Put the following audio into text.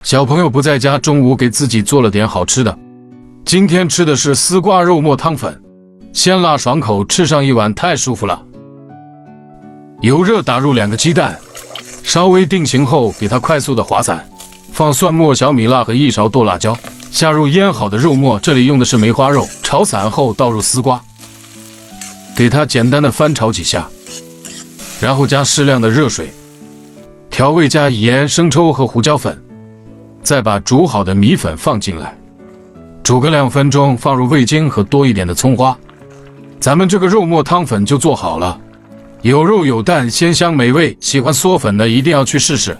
小朋友不在家，中午给自己做了点好吃的。今天吃的是丝瓜肉末汤粉，鲜辣爽口，吃上一碗太舒服了。油热打入2个鸡蛋，稍微定型后给它快速的滑散，放蒜末、小米辣和1勺剁辣椒，下入腌好的肉末，这里用的是梅花肉，炒散后倒入丝瓜，给它简单的翻炒几下，然后加适量的热水，调味加盐、生抽和胡椒粉，再把煮好的米粉放进来，煮个2分钟，放入味精和多一点的葱花，咱们这个肉末汤粉就做好了。有肉有蛋，鲜香美味，喜欢嗦粉的一定要去试试。